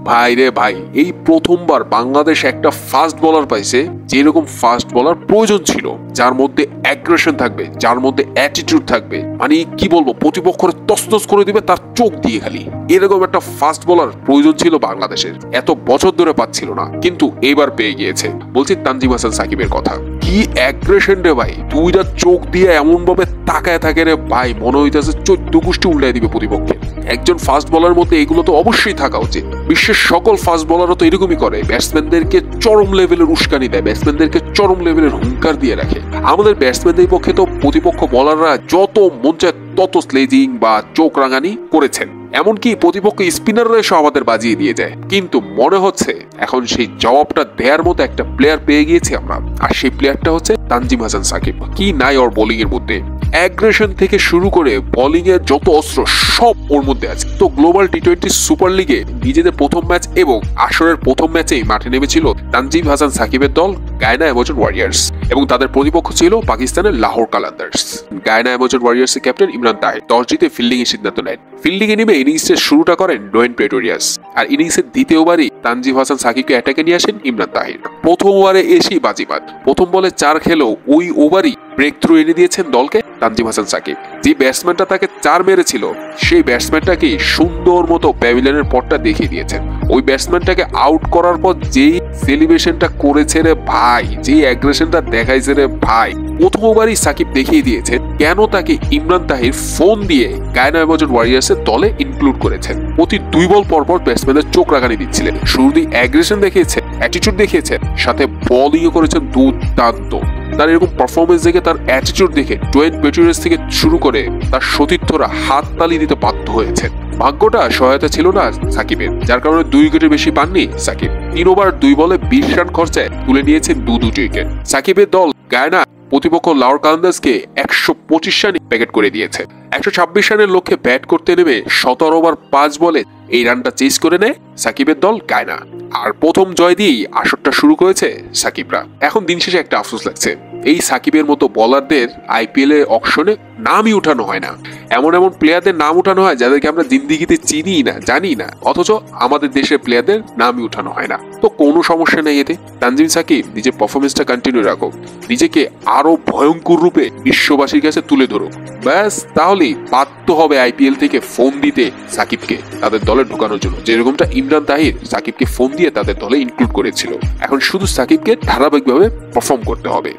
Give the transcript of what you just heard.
ভাই রে ভাই, এই প্রথমবার বাংলাদেশ একটা ফাস্ট বোলার পাইছে যেরকম ফাস্ট বোলার প্রয়োজন ছিল, যার মধ্যে অ্যাগ্রেশন থাকবে, যার মধ্যে অ্যাটিটিউড থাকবে, মানে কি বলবো, প্রতিপক্ষের তছনছ করে দিবে তার চোখ দিয়ে খালি। এরকম একটা ফাস্ট বোলার প্রয়োজন ছিল বাংলাদেশের, এত বছর ধরে পাচ্ছিল না, কিন্তু এবার পেয়ে গিয়েছে। বলছি তানজিম হাসান সাকিবের কথা। কি অ্যাগ্রেশন রে ভাই, দুইটা চোখ দিয়ে এমন ভাবে তাকায় থাকে রে ভাই, মনে হইতেছে 14 গোষ্ঠী উল্টাই দিবে প্রতিপক্ষে। একজন ফাস্ট বোলার মধ্যে এগুলো তো অবশ্যই থাকা উচিত। বিশ্বের সকল ফাস্ট বোলারও তো এরকমই করে, ব্যাটসম্যানদেরকে চরম লেভেলের উস্কানি দেয়, ব্যাটসম্যানদেরকে চরম লেভেলের হুঙ্কার দিয়ে রাখে। আমাদের ব্যাটসম্যানদের পক্ষে তো প্রতিপক্ষ বোলাররা যত মন চায় তত স্লেজিং বা চোখ রাঙানি করেছেন, এমনকি প্রতিপক্ষ স্পিনাররা এসে আমাদের বাজিয়ে দিয়ে যায়। কিন্তু মনে হচ্ছে এখন সেই জবাবটা দেওয়ার মতো একটা প্লেয়ার পেয়ে গিয়েছি আমরা, আর সেই প্লেয়ারটা হচ্ছে তানজিম হাসান সাকিব। কি নাই ওর বোলিং এর মধ্যে, অ্যাগ্রেশন থেকে শুরু করে বোলিং এর যত অস্ত্র সব ওর মধ্যে আছে। তো গ্লোবাল টি20 সুপার লিগে নিজেদের প্রথম ম্যাচ এবং আসরের প্রথম ম্যাচেই মাঠে নেমেছিল তানজিম হাসান সাকিবের দল গায়না অ্যামাজন ওয়ারিয়ার্স, এবং তাদের প্রতিপক্ষ ছিল পাকিস্তানের Lahore Qalandars. Guyana Amazon warriors এর ক্যাপ্টেন ইমরান তাহির টস জিতে ফিল্ডিং এর সিদ্ধান্ত নেন। ফিল্ডিং এ নেমে ইনিংসের শুরুটা করেন ডোয়েন প্রেটোরিয়াস, আর ইনিংসের দ্বিতীয় ওভারই তানজিম হাসান সাকিবকে অ্যাটাকে নিয়ে আসেন ইমরান তাহির। প্রথম ওভারে এসেই বাজিবাদ, প্রথম বলে 4 খেলেও ওই ওভারই ব্রেক থ্রু এনে দিয়েছেন দলকে তানজিম হাসান সাকিব। যে ব্যাটসম্যানটা তাকে 4 মেরেছিল সেই ব্যাটসম্যানটাকে সুন্দর মতো প্যাভিলিয়নের পথটা দেখিয়ে দিয়েছেন। ওই ব্যাটসম্যানটাকে আউট করার পর যেই সেলিব্রেশনটা করেছে রে ভাই, যে অ্যাগ্রেশনটা দেখাইছে রে ভাই, প্রথম ওভারই সাকিব দেখিয়ে দিয়েছে কেন তাকে ইমরান তাহির ফোন দিয়ে গায়না অ্যামাজন ওয়ারিয়ার্সের দলে ইনক্লুড করেছেন। প্রতি 2 বল পরপর ব্যাটসম্যানদের চোখ রাগানি দিচ্ছিলেন, শুরুতেই অ্যাগ্রেশন দেখিয়েছেন, অ্যাটিটিউড দেখিয়েছেন, সাথে বলিংও করেছেন দুর্দান্ত। তার এরকম পারফরমেন্স দেখে, তার অ্যাটিটিউড দেখে ডোয়েন প্রেটোরিয়াস থেকে শুরু করে তার সতীর্থরা হাত তালি দিতে বাধ্য হয়েছেন। ভাগ্যটা সহায়তা ছিল না সাকিবের, যার কারণে 2 উইকেটের বেশি পাননি সাকিব। 3 ওভার 2 বলে 20 রান খরচায় তুলে নিয়েছেন 2 উইকেট। সাকিবের দল গায়না প্রতিপক্ষ লাহোর কালান্দার্সকে 125 রানে প্যাকেট করে দিয়েছে। 126 রানের লক্ষ্যে ব্যাট করতে নেমে 17 ওভার 5 বলে এই রানটা চেজ করে নেয় সাকিবের দল গায়না, আর প্রথম জয় দিয়েই আসরটা শুরু করেছে সাকিবরা। এখন দিন শেষে একটা আফসোস লাগছে, এই সাকিবের মতো বোলারদের আইপিএল এর অকশনে নামই উঠানো হয় না। এমন এমন প্লেয়ারদের নাম উঠানো হয় যাদেরকে আমরা জিন্দিগিতে চিনি না, জানি না, অথচ আমাদের দেশের প্লেয়ারদের নামই উঠানো হয় না। তো কোনো সমস্যা নেই এতে। তানজিম সাকিব নিজের পারফরমেন্সটা কন্টিনিউ রাখো, নিজেকে আরো ভয়ঙ্কর রূপে বিশ্ববাসীর কাছে তুলে ধরুক, ব্যাস তাহলেই বাধ্য হবে আইপিএল থেকে ফোন দিতে সাকিবকে তাদের দলে ঢোকানোর জন্য, যেরকমটা ইমরান তাহির সাকিবকে ফোন দিয়ে তাদের দলে ইনক্লুড করেছিল। এখন শুধু সাকিবকে ধারাবাহিকভাবে পারফর্ম করতে হবে।